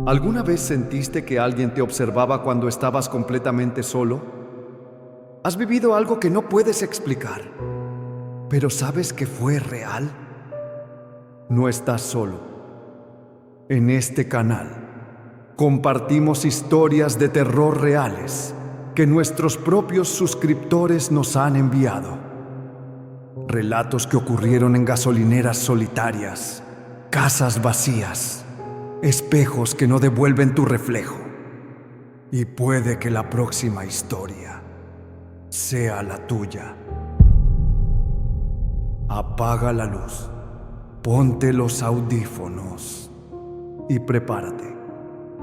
¿Alguna vez sentiste que alguien te observaba cuando estabas completamente solo? ¿Has vivido algo que no puedes explicar, pero sabes que fue real? No estás solo. En este canal compartimos historias de terror reales que nuestros propios suscriptores nos han enviado. Relatos que ocurrieron en gasolineras solitarias, casas vacías, espejos que no devuelven tu reflejo. Y puede que la próxima historia sea la tuya. Apaga la luz, ponte los audífonos y prepárate,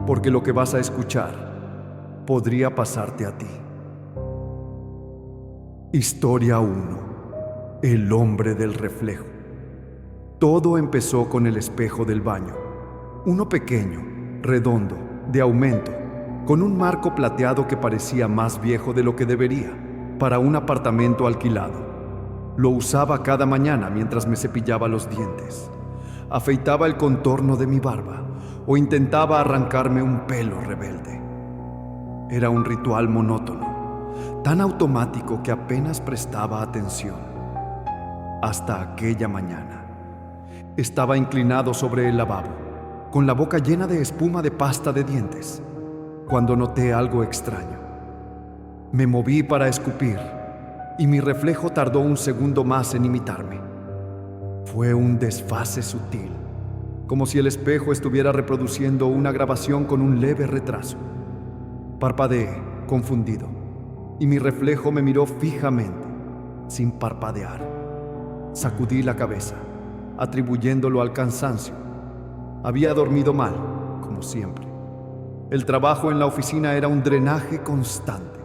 porque lo que vas a escuchar podría pasarte a ti. Historia 1. El hombre del reflejo. Todo empezó con el espejo del baño. Uno pequeño, redondo, de aumento, con un marco plateado que parecía más viejo de lo que debería, para un apartamento alquilado. Lo usaba cada mañana mientras me cepillaba los dientes, afeitaba el contorno de mi barba o intentaba arrancarme un pelo rebelde. Era un ritual monótono, tan automático que apenas prestaba atención. Hasta aquella mañana. Estaba inclinado sobre el lavabo, con la boca llena de espuma de pasta de dientes, cuando noté algo extraño. Me moví para escupir, y mi reflejo tardó un segundo más en imitarme. Fue un desfase sutil, como si el espejo estuviera reproduciendo una grabación con un leve retraso. Parpadeé, confundido, y mi reflejo me miró fijamente, sin parpadear. Sacudí la cabeza, atribuyéndolo al cansancio. Había dormido mal, como siempre. El trabajo en la oficina era un drenaje constante,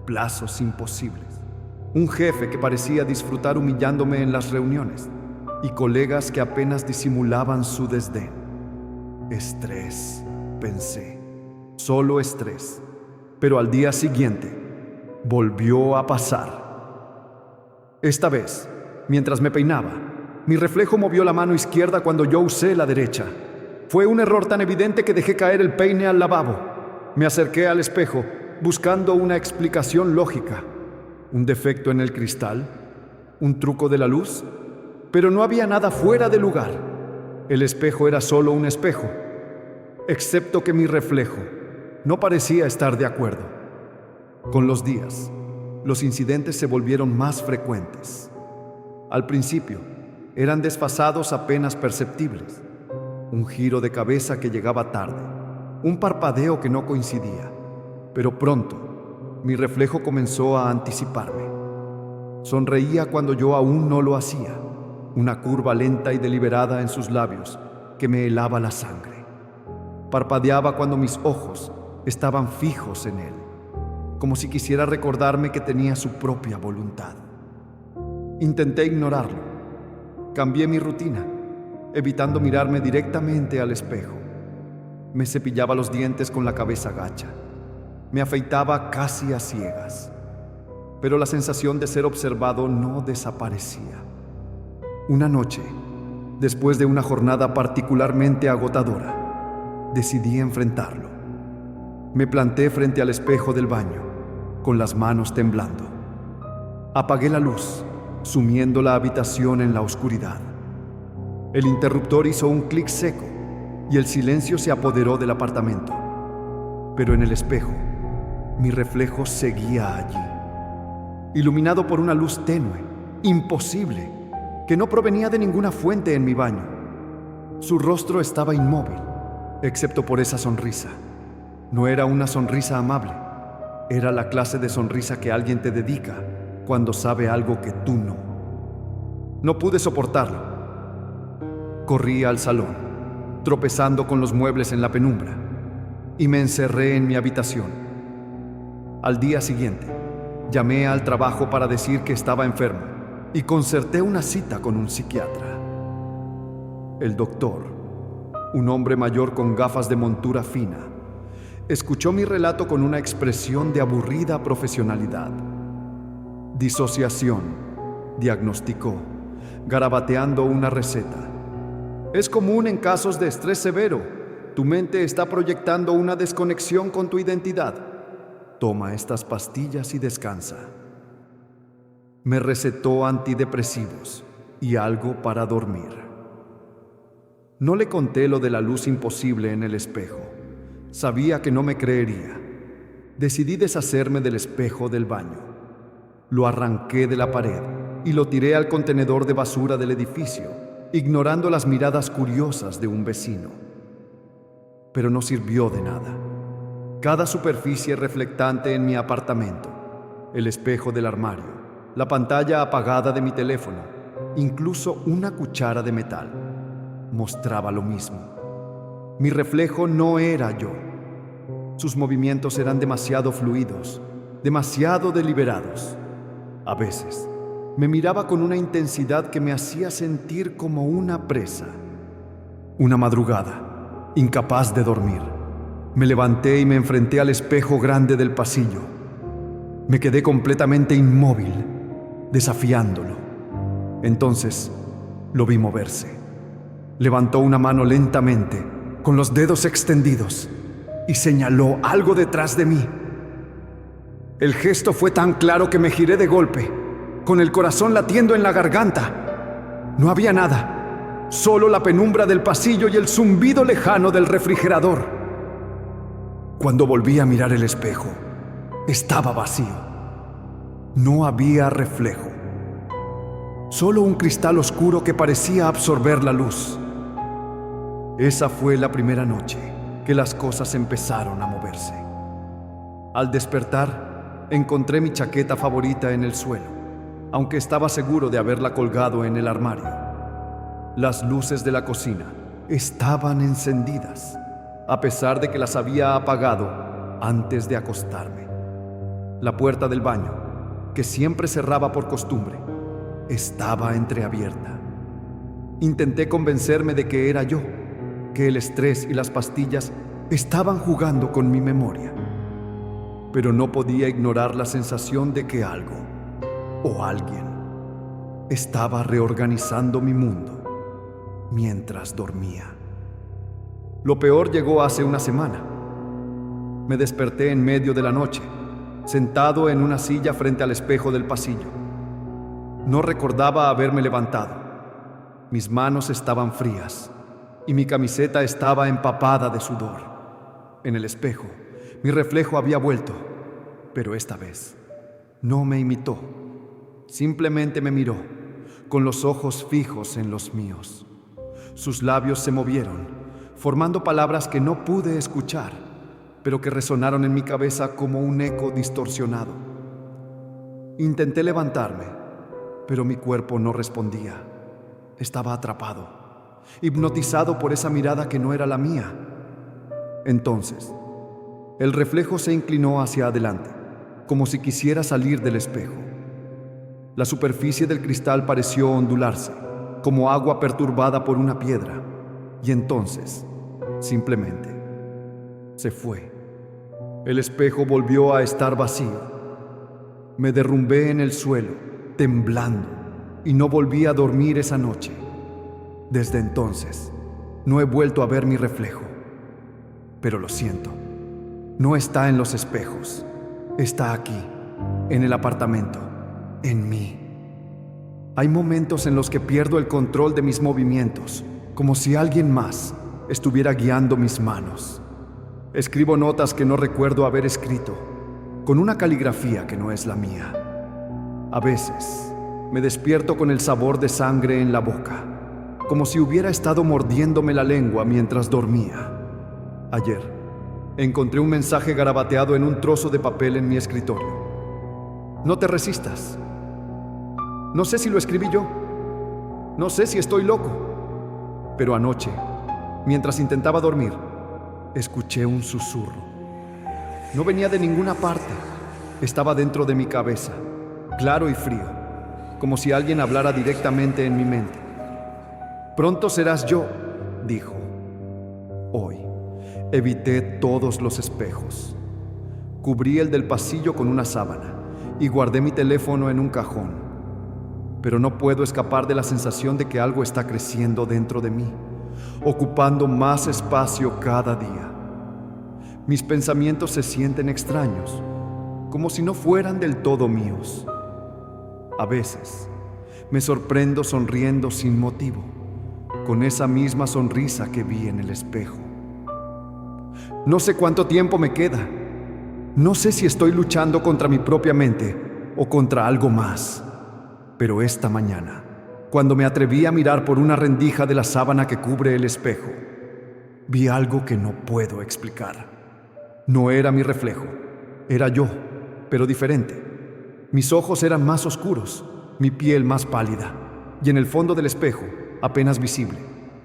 plazos imposibles, un jefe que parecía disfrutar humillándome en las reuniones y colegas que apenas disimulaban su desdén. Estrés, pensé, solo estrés. Pero al día siguiente, volvió a pasar. Esta vez, mientras me peinaba, mi reflejo movió la mano izquierda cuando yo usé la derecha. Fue un error tan evidente que dejé caer el peine al lavabo. Me acerqué al espejo, buscando una explicación lógica. ¿Un defecto en el cristal? ¿Un truco de la luz? Pero no había nada fuera de lugar. El espejo era solo un espejo, excepto que mi reflejo no parecía estar de acuerdo. Con los días, los incidentes se volvieron más frecuentes. Al principio, eran desfasados apenas perceptibles. Un giro de cabeza que llegaba tarde, un parpadeo que no coincidía. Pero pronto, mi reflejo comenzó a anticiparme. Sonreía cuando yo aún no lo hacía, una curva lenta y deliberada en sus labios que me helaba la sangre. Parpadeaba cuando mis ojos estaban fijos en él, como si quisiera recordarme que tenía su propia voluntad. Intenté ignorarlo. Cambié mi rutina, evitando mirarme directamente al espejo. Me cepillaba los dientes con la cabeza gacha. Me afeitaba casi a ciegas. Pero la sensación de ser observado no desaparecía. Una noche, después de una jornada particularmente agotadora, decidí enfrentarlo. Me planté frente al espejo del baño, con las manos temblando. Apagué la luz, sumiendo la habitación en la oscuridad. El interruptor hizo un clic seco y el silencio se apoderó del apartamento. Pero en el espejo, mi reflejo seguía allí, iluminado por una luz tenue, imposible, que no provenía de ninguna fuente en mi baño. Su rostro estaba inmóvil, excepto por esa sonrisa. No era una sonrisa amable, era la clase de sonrisa que alguien te dedica cuando sabe algo que tú no. No pude soportarlo. Corrí al salón, tropezando con los muebles en la penumbra, y me encerré en mi habitación. Al día siguiente, llamé al trabajo para decir que estaba enfermo y concerté una cita con un psiquiatra. El doctor, un hombre mayor con gafas de montura fina, escuchó mi relato con una expresión de aburrida profesionalidad. Disociación, diagnosticó, garabateando una receta. Es común en casos de estrés severo, tu mente está proyectando una desconexión con tu identidad. Toma estas pastillas y descansa. Me recetó antidepresivos y algo para dormir. No le conté lo de la luz imposible en el espejo. Sabía que no me creería. Decidí deshacerme del espejo del baño. Lo arranqué de la pared y lo tiré al contenedor de basura del edificio, ignorando las miradas curiosas de un vecino. Pero no sirvió de nada. Cada superficie reflectante en mi apartamento, el espejo del armario, la pantalla apagada de mi teléfono, incluso una cuchara de metal, mostraba lo mismo. Mi reflejo no era yo. Sus movimientos eran demasiado fluidos, demasiado deliberados. A veces, me miraba con una intensidad que me hacía sentir como una presa. Una madrugada, incapaz de dormir, me levanté y me enfrenté al espejo grande del pasillo. Me quedé completamente inmóvil, desafiándolo. Entonces, lo vi moverse. Levantó una mano lentamente, con los dedos extendidos, y señaló algo detrás de mí. El gesto fue tan claro que me giré de golpe, con el corazón latiendo en la garganta. No había nada, solo la penumbra del pasillo y el zumbido lejano del refrigerador. Cuando volví a mirar el espejo, estaba vacío. No había reflejo, solo un cristal oscuro que parecía absorber la luz. Esa fue la primera noche que las cosas empezaron a moverse. Al despertar, encontré mi chaqueta favorita en el suelo, aunque estaba seguro de haberla colgado en el armario. Las luces de la cocina estaban encendidas, a pesar de que las había apagado antes de acostarme. La puerta del baño, que siempre cerraba por costumbre, estaba entreabierta. Intenté convencerme de que era yo, que el estrés y las pastillas estaban jugando con mi memoria. Pero no podía ignorar la sensación de que algo, o alguien, estaba reorganizando mi mundo mientras dormía. Lo peor llegó hace una semana. Me desperté en medio de la noche, sentado en una silla frente al espejo del pasillo. No recordaba haberme levantado. Mis manos estaban frías y mi camiseta estaba empapada de sudor. En el espejo, mi reflejo había vuelto, pero esta vez no me imitó. Simplemente me miró, con los ojos fijos en los míos. Sus labios se movieron, formando palabras que no pude escuchar, pero que resonaron en mi cabeza como un eco distorsionado. Intenté levantarme, pero mi cuerpo no respondía. Estaba atrapado, hipnotizado por esa mirada que no era la mía. Entonces, el reflejo se inclinó hacia adelante, como si quisiera salir del espejo. La superficie del cristal pareció ondularse, como agua perturbada por una piedra, y entonces, simplemente, se fue. El espejo volvió a estar vacío. Me derrumbé en el suelo, temblando, y no volví a dormir esa noche. Desde entonces, no he vuelto a ver mi reflejo. Pero lo siento, no está en los espejos, está aquí, en el apartamento, en mí. Hay momentos en los que pierdo el control de mis movimientos, como si alguien más estuviera guiando mis manos. Escribo notas que no recuerdo haber escrito, con una caligrafía que no es la mía. A veces, me despierto con el sabor de sangre en la boca, como si hubiera estado mordiéndome la lengua mientras dormía. Ayer, encontré un mensaje garabateado en un trozo de papel en mi escritorio. No te resistas. No sé si lo escribí yo. No sé si estoy loco. Pero anoche, mientras intentaba dormir, escuché un susurro. No venía de ninguna parte. Estaba dentro de mi cabeza, claro y frío, como si alguien hablara directamente en mi mente. Pronto serás yo, dijo. Hoy, evité todos los espejos. Cubrí el del pasillo con una sábana y guardé mi teléfono en un cajón. Pero no puedo escapar de la sensación de que algo está creciendo dentro de mí, ocupando más espacio cada día. Mis pensamientos se sienten extraños, como si no fueran del todo míos. A veces, me sorprendo sonriendo sin motivo, con esa misma sonrisa que vi en el espejo. No sé cuánto tiempo me queda. No sé si estoy luchando contra mi propia mente o contra algo más. Pero esta mañana, cuando me atreví a mirar por una rendija de la sábana que cubre el espejo, vi algo que no puedo explicar. No era mi reflejo, era yo, pero diferente. Mis ojos eran más oscuros, mi piel más pálida, y en el fondo del espejo, apenas visible,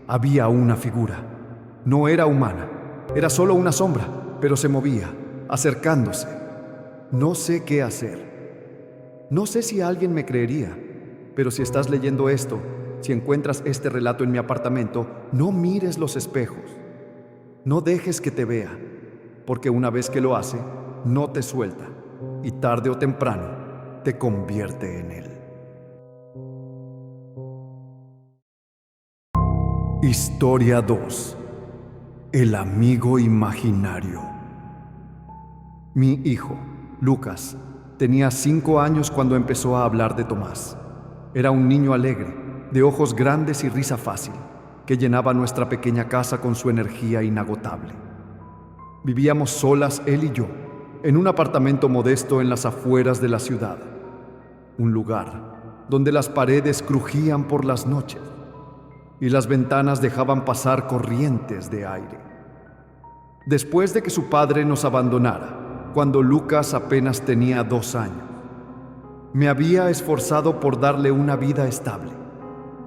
había una figura. No era humana, era solo una sombra, pero se movía, acercándose. No sé qué hacer. No sé si alguien me creería, pero si estás leyendo esto, si encuentras este relato en mi apartamento, no mires los espejos. No dejes que te vea, porque una vez que lo hace, no te suelta, y tarde o temprano te convierte en él. Historia 2. El amigo imaginario. Mi hijo, Lucas, tenía 5 años cuando empezó a hablar de Tomás. Era un niño alegre, de ojos grandes y risa fácil, que llenaba nuestra pequeña casa con su energía inagotable. Vivíamos solas él y yo, en un apartamento modesto en las afueras de la ciudad. Un lugar donde las paredes crujían por las noches y las ventanas dejaban pasar corrientes de aire. Después de que su padre nos abandonara, cuando Lucas apenas tenía 2 años, me había esforzado por darle una vida estable,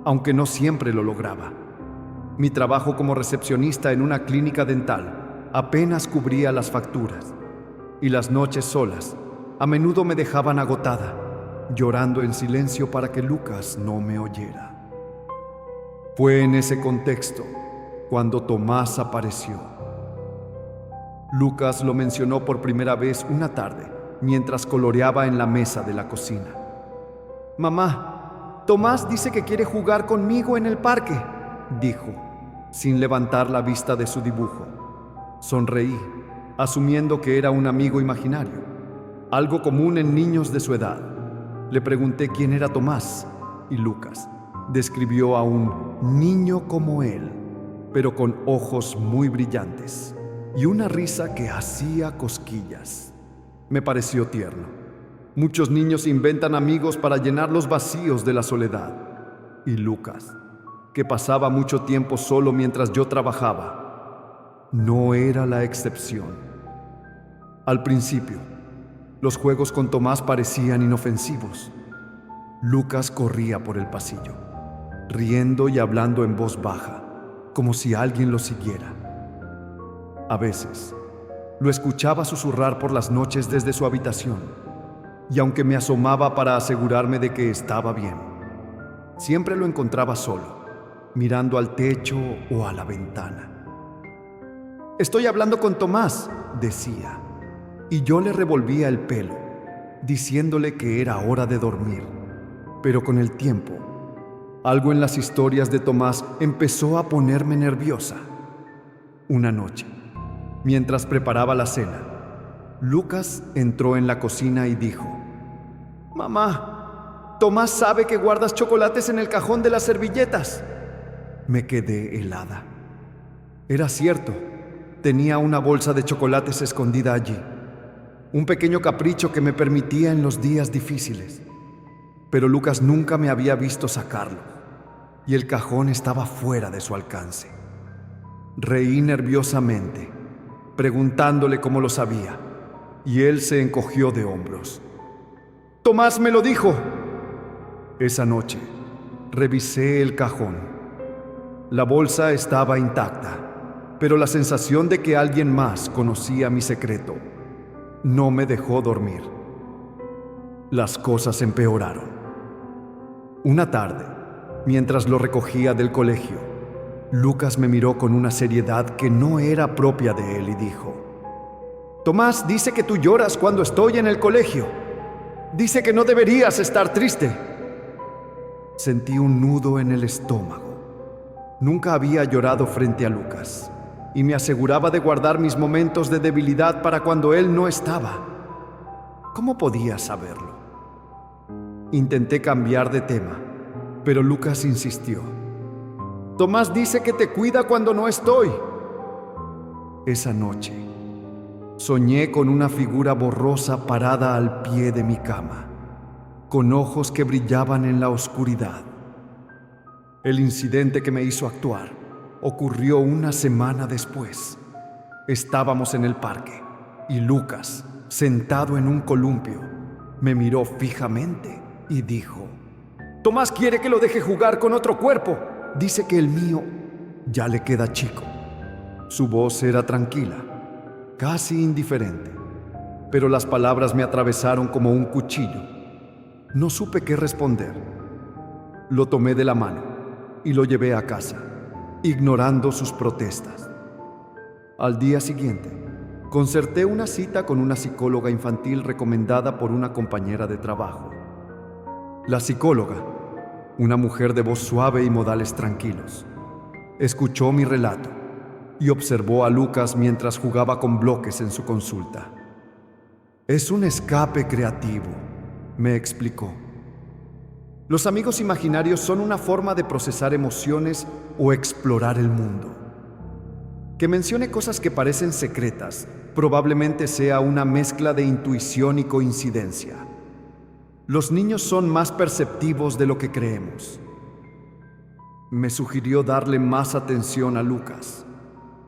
aunque no siempre lo lograba. Mi trabajo como recepcionista en una clínica dental apenas cubría las facturas, y las noches solas a menudo me dejaban agotada, llorando en silencio para que Lucas no me oyera. Fue en ese contexto cuando Tomás apareció. Lucas lo mencionó por primera vez una tarde, mientras coloreaba en la mesa de la cocina. «Mamá, Tomás dice que quiere jugar conmigo en el parque», dijo, sin levantar la vista de su dibujo. Sonreí, asumiendo que era un amigo imaginario, algo común en niños de su edad. Le pregunté quién era Tomás, y Lucas describió a un niño como él, pero con ojos muy brillantes y una risa que hacía cosquillas. Me pareció tierno. Muchos niños inventan amigos para llenar los vacíos de la soledad. Y Lucas, que pasaba mucho tiempo solo mientras yo trabajaba, no era la excepción. Al principio, los juegos con Tomás parecían inofensivos. Lucas corría por el pasillo, riendo y hablando en voz baja, como si alguien lo siguiera. A veces, lo escuchaba susurrar por las noches desde su habitación, y aunque me asomaba para asegurarme de que estaba bien, siempre lo encontraba solo, mirando al techo o a la ventana. «Estoy hablando con Tomás», decía, y yo le revolvía el pelo, diciéndole que era hora de dormir. Pero con el tiempo, algo en las historias de Tomás empezó a ponerme nerviosa. Una noche, mientras preparaba la cena, Lucas entró en la cocina y dijo: «Mamá, Tomás sabe que guardas chocolates en el cajón de las servilletas». Me quedé helada. Era cierto, tenía una bolsa de chocolates escondida allí, un pequeño capricho que me permitía en los días difíciles. Pero Lucas nunca me había visto sacarlo, y el cajón estaba fuera de su alcance. Reí nerviosamente, preguntándole cómo lo sabía, y él se encogió de hombros. «Tomás me lo dijo». Esa noche, revisé el cajón. La bolsa estaba intacta, pero la sensación de que alguien más conocía mi secreto no me dejó dormir. Las cosas empeoraron. Una tarde, mientras lo recogía del colegio, Lucas me miró con una seriedad que no era propia de él y dijo: «Tomás dice que tú lloras cuando estoy en el colegio. Dice que no deberías estar triste». Sentí un nudo en el estómago. Nunca había llorado frente a Lucas y me aseguraba de guardar mis momentos de debilidad para cuando él no estaba. ¿Cómo podía saberlo? Intenté cambiar de tema, pero Lucas insistió. Tomás dice que te cuida cuando no estoy. Esa noche, soñé con una figura borrosa parada al pie de mi cama, con ojos que brillaban en la oscuridad. El incidente que me hizo actuar ocurrió una semana después. Estábamos en el parque y Lucas, sentado en un columpio, me miró fijamente y dijo: Tomás quiere que lo deje jugar con otro cuerpo. Dice que el mío ya le queda chico. Su voz era tranquila, casi indiferente, pero las palabras me atravesaron como un cuchillo. No supe qué responder. Lo tomé de la mano y lo llevé a casa, ignorando sus protestas. Al día siguiente, concerté una cita con una psicóloga infantil recomendada por una compañera de trabajo. La psicóloga, una mujer de voz suave y modales tranquilos, escuchó mi relato y observó a Lucas mientras jugaba con bloques en su consulta. Es un escape creativo, me explicó. Los amigos imaginarios son una forma de procesar emociones o explorar el mundo. Que mencione cosas que parecen secretas probablemente sea una mezcla de intuición y coincidencia. Los niños son más perceptivos de lo que creemos. Me sugirió darle más atención a Lucas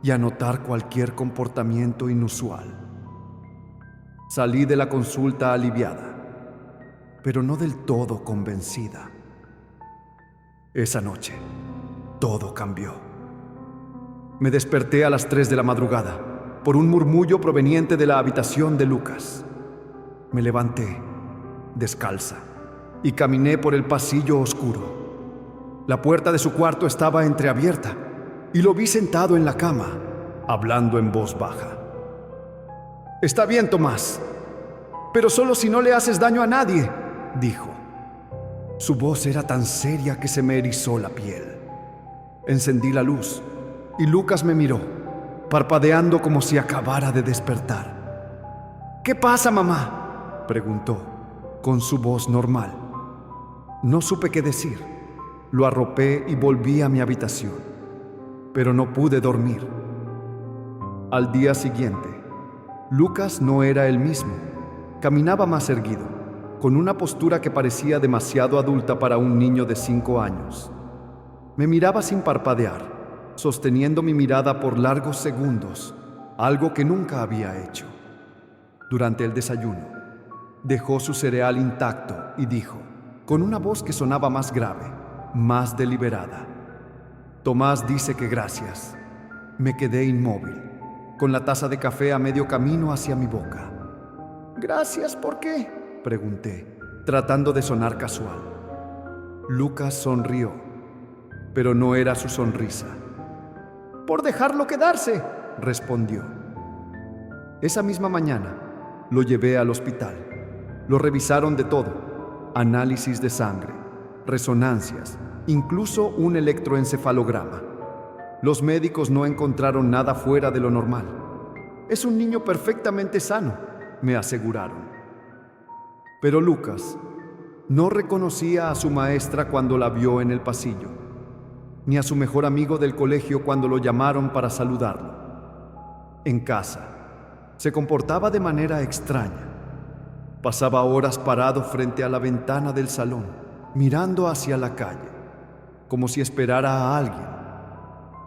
y anotar cualquier comportamiento inusual. Salí de la consulta aliviada, pero no del todo convencida. Esa noche, todo cambió. Me desperté a las 3 de la madrugada por un murmullo proveniente de la habitación de Lucas. Me levanté, descalza, y caminé por el pasillo oscuro. La puerta de su cuarto estaba entreabierta y lo vi sentado en la cama, hablando en voz baja. Está bien, Tomás, pero solo si no le haces daño a nadie, dijo. Su voz era tan seria que se me erizó la piel. Encendí la luz y Lucas me miró, parpadeando como si acabara de despertar. ¿Qué pasa, mamá?, preguntó, con su voz normal. No supe qué decir. Lo arropé y volví a mi habitación, pero no pude dormir. Al día siguiente, Lucas no era el mismo. Caminaba más erguido, con una postura que parecía demasiado adulta para un niño de 5 años. Me miraba sin parpadear, sosteniendo mi mirada por largos segundos, algo que nunca había hecho. Durante el desayuno, dejó su cereal intacto y dijo, con una voz que sonaba más grave, más deliberada: Tomás dice que gracias. Me quedé inmóvil, con la taza de café a medio camino hacia mi boca. ¿Gracias por qué?, pregunté, tratando de sonar casual. Lucas sonrió, pero no era su sonrisa. «Por dejarlo quedarse», respondió. Esa misma mañana lo llevé al hospital. Lo revisaron de todo: análisis de sangre, resonancias, incluso un electroencefalograma. Los médicos no encontraron nada fuera de lo normal. Es un niño perfectamente sano, me aseguraron. Pero Lucas no reconocía a su maestra cuando la vio en el pasillo, ni a su mejor amigo del colegio cuando lo llamaron para saludarlo. En casa, se comportaba de manera extraña. Pasaba horas parado frente a la ventana del salón, mirando hacia la calle, como si esperara a alguien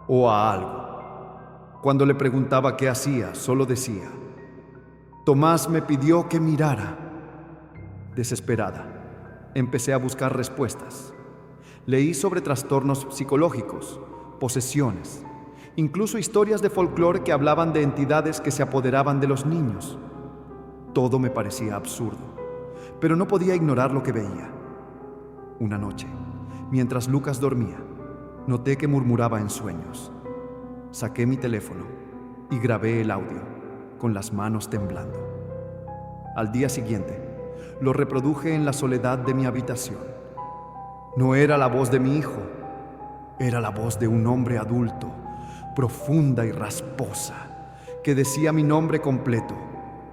o a algo. Cuando le preguntaba qué hacía, solo decía: Tomás me pidió que mirara. Desesperada, empecé a buscar respuestas. Leí sobre trastornos psicológicos, posesiones, incluso historias de folclore que hablaban de entidades que se apoderaban de los niños. Todo me parecía absurdo, pero no podía ignorar lo que veía. Una noche, mientras Lucas dormía, noté que murmuraba en sueños. Saqué mi teléfono y grabé el audio, con las manos temblando. Al día siguiente, lo reproduje en la soledad de mi habitación. No era la voz de mi hijo, Era la voz de un hombre adulto, profunda y rasposa, que decía mi nombre completo,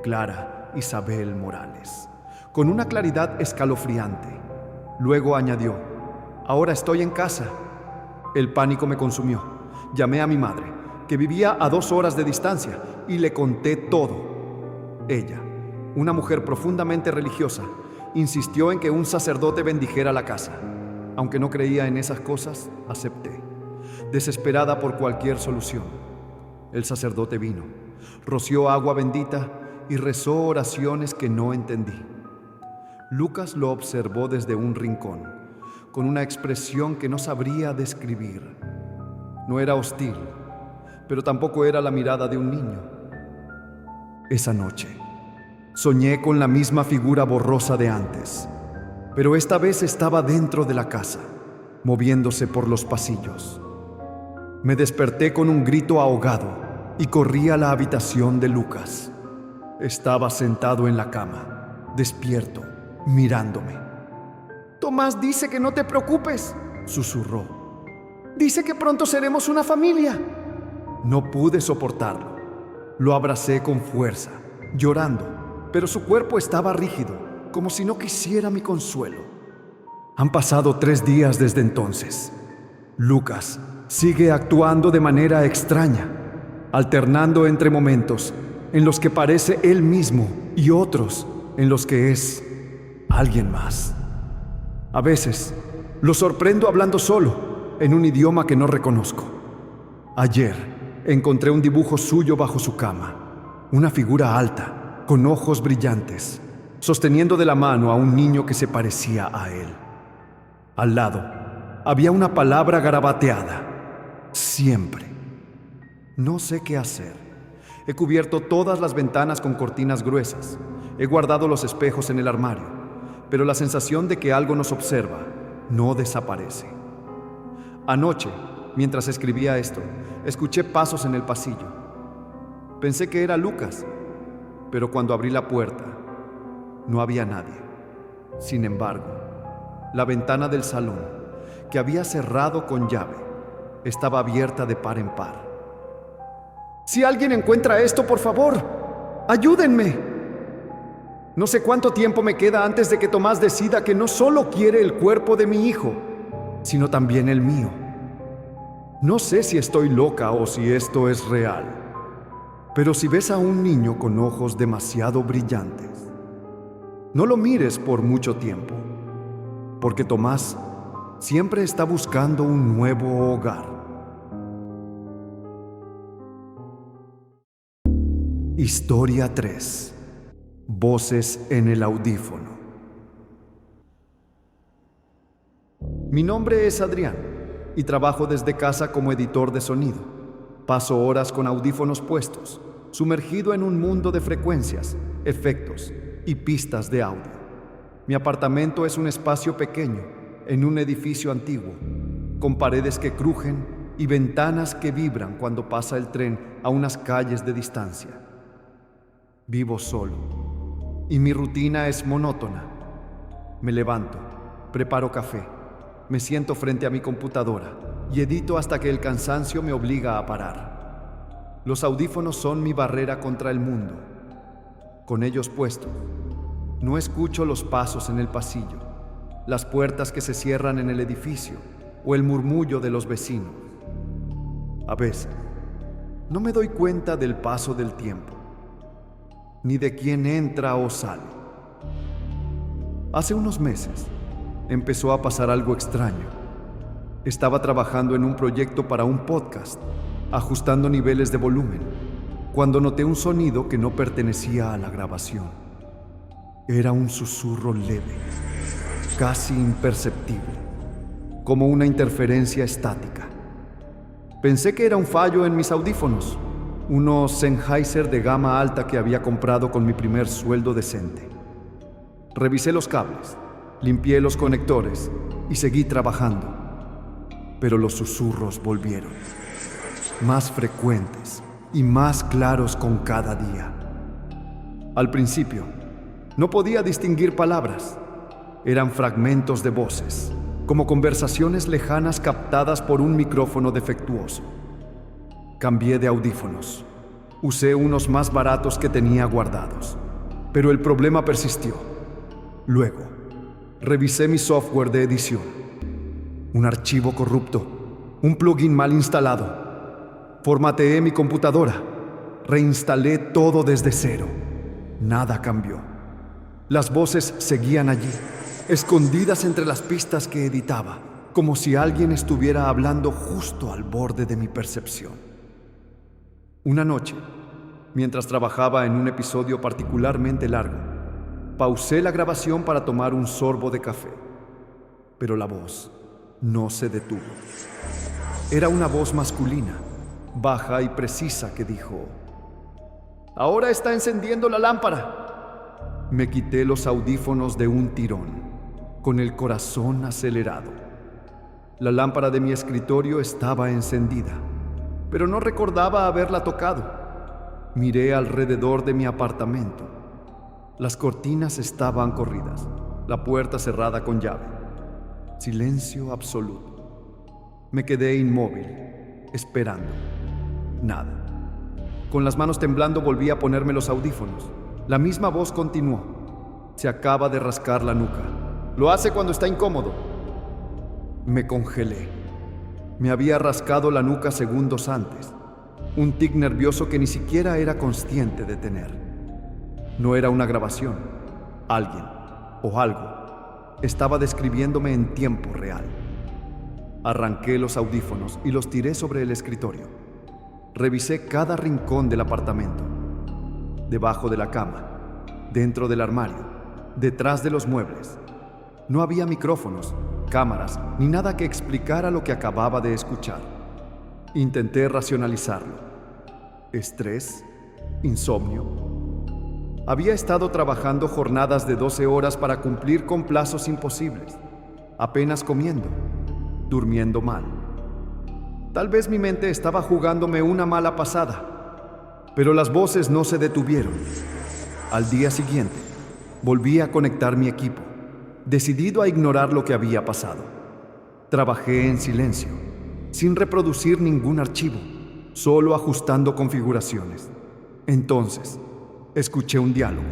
Clara Isabel Morales, con una claridad escalofriante. Luego añadió: ahora estoy en casa. El pánico me consumió. Llamé a mi madre, que vivía a 2 horas de distancia, y le conté todo. Ella, una mujer profundamente religiosa, insistió en que un sacerdote bendijera la casa. Aunque no creía en esas cosas, acepté, desesperada por cualquier solución. El sacerdote vino, roció agua bendita y rezó oraciones que no entendí. Lucas lo observó desde un rincón, con una expresión que no sabría describir. No era hostil, pero tampoco era la mirada de un niño. Esa noche, soñé con la misma figura borrosa de antes, pero esta vez estaba dentro de la casa, moviéndose por los pasillos. Me desperté con un grito ahogado y corrí a la habitación de Lucas. Estaba sentado en la cama, despierto, mirándome. Tomás dice que no te preocupes, susurró. dice que pronto seremos una familia. No pude soportarlo. Lo abracé con fuerza, llorando, pero su cuerpo estaba rígido, como si no quisiera mi consuelo. Han pasado 3 días desde entonces. Lucas sigue actuando de manera extraña, alternando entre momentos en los que parece él mismo y otros en los que es alguien más. A veces lo sorprendo hablando solo, en un idioma que no reconozco. Ayer encontré un dibujo suyo bajo su cama, una figura alta, con ojos brillantes, sosteniendo de la mano a un niño que se parecía a él. Al lado había una palabra garabateada: siempre. No sé qué hacer. He cubierto todas las ventanas con cortinas gruesas. He guardado los espejos en el armario, pero la sensación de que algo nos observa no desaparece. Anoche, mientras escribía esto, escuché pasos en el pasillo. Pensé que era Lucas, pero cuando abrí la puerta, no había nadie. Sin embargo, la ventana del salón, que había cerrado con llave, estaba abierta de par en par. Si alguien encuentra esto, por favor, ayúdenme. No sé cuánto tiempo me queda antes de que Tomás decida que no solo quiere el cuerpo de mi hijo, sino también el mío. No sé si estoy loca o si esto es real, pero si ves a un niño con ojos demasiado brillantes, no lo mires por mucho tiempo, porque Tomás siempre está buscando un nuevo hogar. Historia 3. Voces en el audífono. Mi nombre es Adrián y trabajo desde casa como editor de sonido. Paso horas con audífonos puestos, sumergido en un mundo de frecuencias, efectos y pistas de audio. Mi apartamento es un espacio pequeño en un edificio antiguo, con paredes que crujen y ventanas que vibran cuando pasa el tren a unas calles de distancia. Vivo solo y mi rutina es monótona. Me levanto, preparo café, me siento frente a mi computadora y edito hasta que el cansancio me obliga a parar. Los audífonos son mi barrera contra el mundo. Con ellos puestos, no escucho los pasos en el pasillo, las puertas que se cierran en el edificio o el murmullo de los vecinos. A veces, no me doy cuenta del paso del tiempo, ni de quién entra o sale. Hace unos meses, empezó a pasar algo extraño. Estaba trabajando en un proyecto para un podcast, ajustando niveles de volumen, cuando noté un sonido que no pertenecía a la grabación. Era un susurro leve, casi imperceptible, como una interferencia estática. Pensé que era un fallo en mis audífonos, unos Sennheiser de gama alta que había comprado con mi primer sueldo decente. Revisé los cables, limpié los conectores y seguí trabajando. Pero los susurros volvieron, más frecuentes y más claros con cada día. Al principio, no podía distinguir palabras. Eran fragmentos de voces, como conversaciones lejanas captadas por un micrófono defectuoso. Cambié de audífonos. Usé unos más baratos que tenía guardados, pero el problema persistió. Luego, revisé mi software de edición. Un archivo corrupto, un plugin mal instalado. Formateé mi computadora. Reinstalé todo desde cero. Nada cambió. Las voces seguían allí, escondidas entre las pistas que editaba, como si alguien estuviera hablando justo al borde de mi percepción. Una noche, mientras trabajaba en un episodio particularmente largo, pausé la grabación para tomar un sorbo de café, pero la voz no se detuvo. Era una voz masculina, baja y precisa, que dijo: Ahora está encendiendo la lámpara. Me quité los audífonos de un tirón, con el corazón acelerado. La lámpara de mi escritorio estaba encendida, pero no recordaba haberla tocado. Miré alrededor de mi apartamento. Las cortinas estaban corridas, la puerta cerrada con llave. Silencio absoluto. Me quedé inmóvil, esperando. Nada. Con las manos temblando volví a ponerme los audífonos. La misma voz continuó: se acaba de rascar la nuca. Lo hace cuando está incómodo. Me congelé. Me había rascado la nuca segundos antes. Un tic nervioso que ni siquiera era consciente de tener. No era una grabación. Alguien o algo estaba describiéndome en tiempo real. Arranqué los audífonos y los tiré sobre el escritorio. Revisé cada rincón del apartamento. Debajo de la cama, dentro del armario, detrás de los muebles. No había micrófonos, cámaras, ni nada que explicara lo que acababa de escuchar. Intenté racionalizarlo. ¿Estrés? ¿Insomnio? Había estado trabajando jornadas de 12 horas para cumplir con plazos imposibles, apenas comiendo, durmiendo mal. Tal vez mi mente estaba jugándome una mala pasada. Pero las voces no se detuvieron. Al día siguiente, volví a conectar mi equipo, decidido a ignorar lo que había pasado. Trabajé en silencio, sin reproducir ningún archivo, solo ajustando configuraciones. Entonces, escuché un diálogo.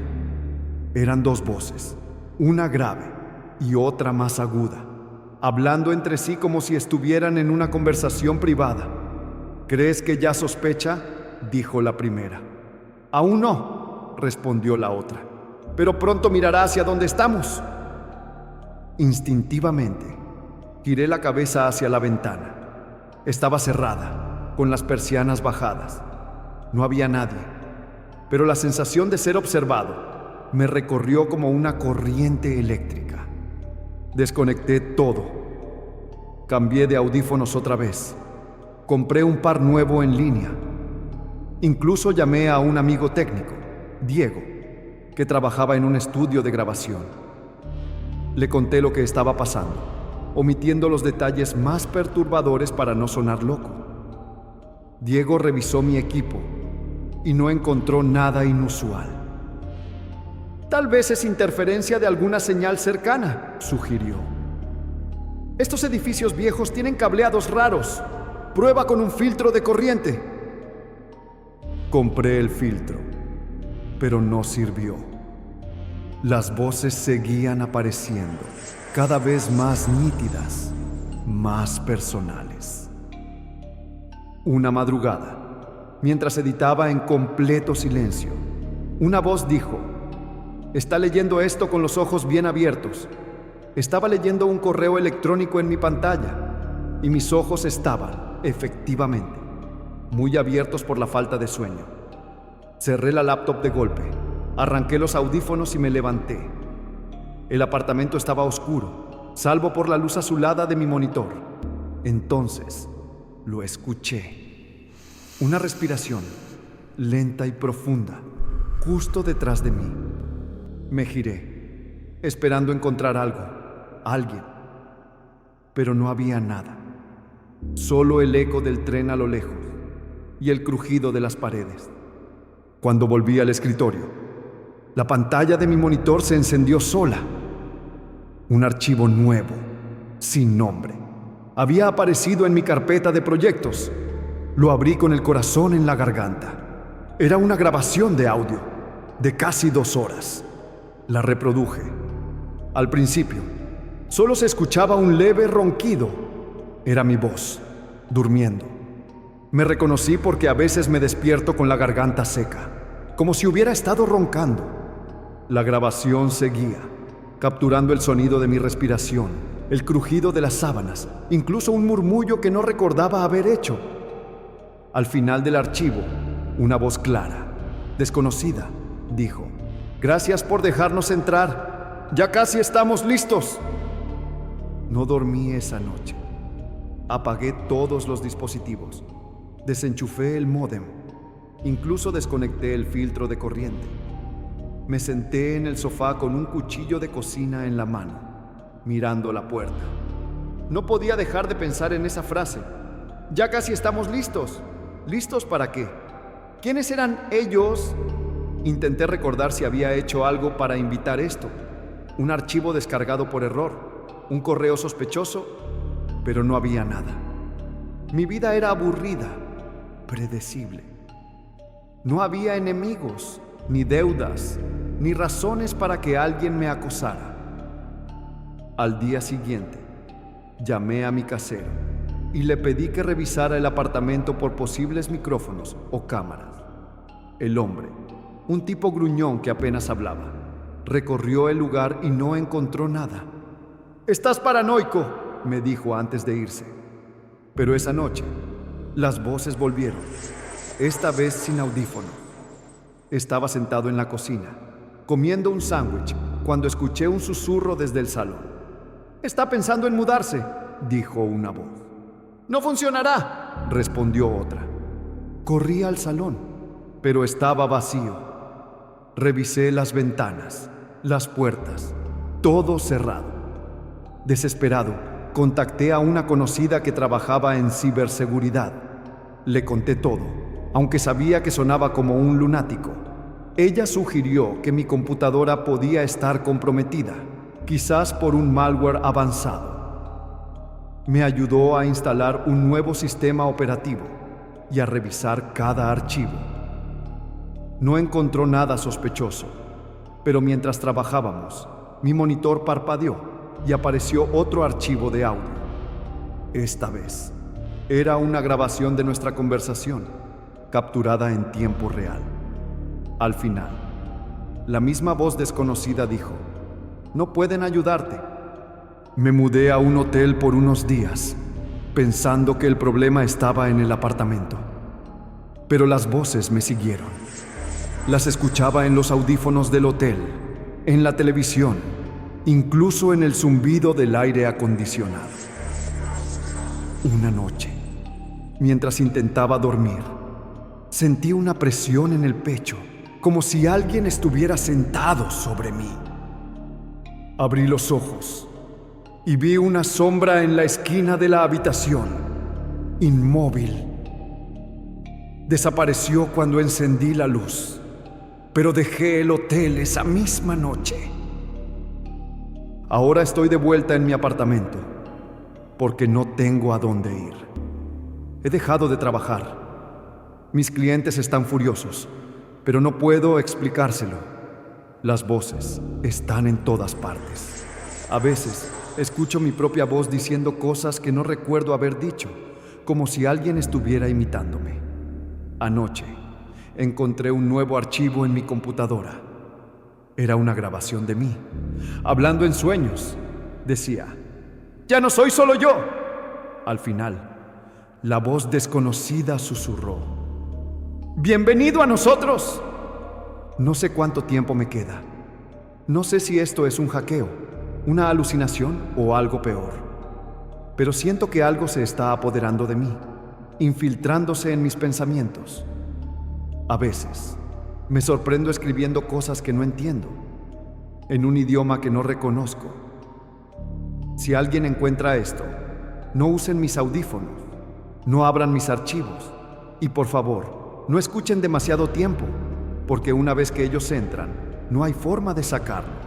Eran dos voces, una grave y otra más aguda, hablando entre sí como si estuvieran en una conversación privada. ¿Crees que ya sospecha?, dijo la primera. Aún no, respondió la otra, pero pronto mirará hacia donde estamos. Instintivamente, giré la cabeza hacia la ventana. Estaba cerrada, con las persianas bajadas. No había nadie, pero la sensación de ser observado me recorrió como una corriente eléctrica. Desconecté todo. Cambié de audífonos otra vez. Compré un par nuevo en línea. Incluso llamé a un amigo técnico, Diego, que trabajaba en un estudio de grabación. Le conté lo que estaba pasando, omitiendo los detalles más perturbadores para no sonar loco. Diego revisó mi equipo y no encontró nada inusual. Tal vez es interferencia de alguna señal cercana, sugirió. Estos edificios viejos tienen cableados raros. Prueba con un filtro de corriente. Compré el filtro, pero no sirvió. Las voces seguían apareciendo, cada vez más nítidas, más personales. Una madrugada, mientras editaba en completo silencio, una voz dijo: «Está leyendo esto con los ojos bien abiertos». Estaba leyendo un correo electrónico en mi pantalla y mis ojos estaban, efectivamente, muy abiertos por la falta de sueño. Cerré la laptop de golpe, arranqué los audífonos y me levanté. El apartamento estaba oscuro, salvo por la luz azulada de mi monitor. Entonces, lo escuché. Una respiración, lenta y profunda, justo detrás de mí. Me giré, esperando encontrar algo, alguien. Pero no había nada. Solo el eco del tren a lo lejos y el crujido de las paredes. Cuando volví al escritorio, la pantalla de mi monitor se encendió sola. Un archivo nuevo, sin nombre. Había aparecido en mi carpeta de proyectos. Lo abrí con el corazón en la garganta. Era una grabación de audio de casi 2 horas. La reproduje. Al principio, solo se escuchaba un leve ronquido. Era mi voz, durmiendo. Me reconocí porque a veces me despierto con la garganta seca, como si hubiera estado roncando. La grabación seguía, capturando el sonido de mi respiración, el crujido de las sábanas, incluso un murmullo que no recordaba haber hecho. Al final del archivo, una voz clara, desconocida, dijo: «Gracias por dejarnos entrar. Ya casi estamos listos». No dormí esa noche. Apagué todos los dispositivos. Desenchufé el módem. Incluso desconecté el filtro de corriente. Me senté en el sofá con un cuchillo de cocina en la mano, mirando la puerta. No podía dejar de pensar en esa frase. Ya casi estamos listos. ¿Listos para qué? ¿Quiénes eran ellos? Intenté recordar si había hecho algo para invitar esto. Un archivo descargado por error, un correo sospechoso, pero no había nada. Mi vida era aburrida, predecible. No había enemigos, ni deudas, ni razones para que alguien me acosara. Al día siguiente, llamé a mi casero y le pedí que revisara el apartamento por posibles micrófonos o cámaras. El hombre, un tipo gruñón que apenas hablaba, recorrió el lugar y no encontró nada. «Estás paranoico», me dijo antes de irse. Pero esa noche, las voces volvieron, esta vez sin audífono. Estaba sentado en la cocina, comiendo un sándwich, cuando escuché un susurro desde el salón. «Está pensando en mudarse», dijo una voz. «No funcionará», respondió otra. Corrí al salón, pero estaba vacío. Revisé las ventanas, las puertas, todo cerrado. Desesperado, contacté a una conocida que trabajaba en ciberseguridad. Le conté todo, aunque sabía que sonaba como un lunático. Ella sugirió que mi computadora podía estar comprometida, quizás por un malware avanzado. Me ayudó a instalar un nuevo sistema operativo y a revisar cada archivo. No encontró nada sospechoso, pero mientras trabajábamos, mi monitor parpadeó y apareció otro archivo de audio. Esta vez, era una grabación de nuestra conversación, capturada en tiempo real. Al final, la misma voz desconocida dijo: «No pueden ayudarte». Me mudé a un hotel por unos días, pensando que el problema estaba en el apartamento. Pero las voces me siguieron. Las escuchaba en los audífonos del hotel, en la televisión, incluso en el zumbido del aire acondicionado. Una noche, mientras intentaba dormir, sentí una presión en el pecho, como si alguien estuviera sentado sobre mí. Abrí los ojos y vi una sombra en la esquina de la habitación, inmóvil. Desapareció cuando encendí la luz, pero dejé el hotel esa misma noche. Ahora estoy de vuelta en mi apartamento, porque no tengo a dónde ir. He dejado de trabajar. Mis clientes están furiosos, pero no puedo explicárselo. Las voces están en todas partes. A veces escucho mi propia voz diciendo cosas que no recuerdo haber dicho, como si alguien estuviera imitándome. Anoche encontré un nuevo archivo en mi computadora. Era una grabación de mí, hablando en sueños. Decía: «Ya no soy solo yo». Al final, la voz desconocida susurró: «Bienvenido a nosotros». No sé cuánto tiempo me queda. No sé si esto es un hackeo, una alucinación o algo peor. Pero siento que algo se está apoderando de mí, infiltrándose en mis pensamientos. A veces, me sorprendo escribiendo cosas que no entiendo, en un idioma que no reconozco. Si alguien encuentra esto, no usen mis audífonos, no abran mis archivos y, por favor, no escuchen demasiado tiempo, porque una vez que ellos entran, no hay forma de sacarlos.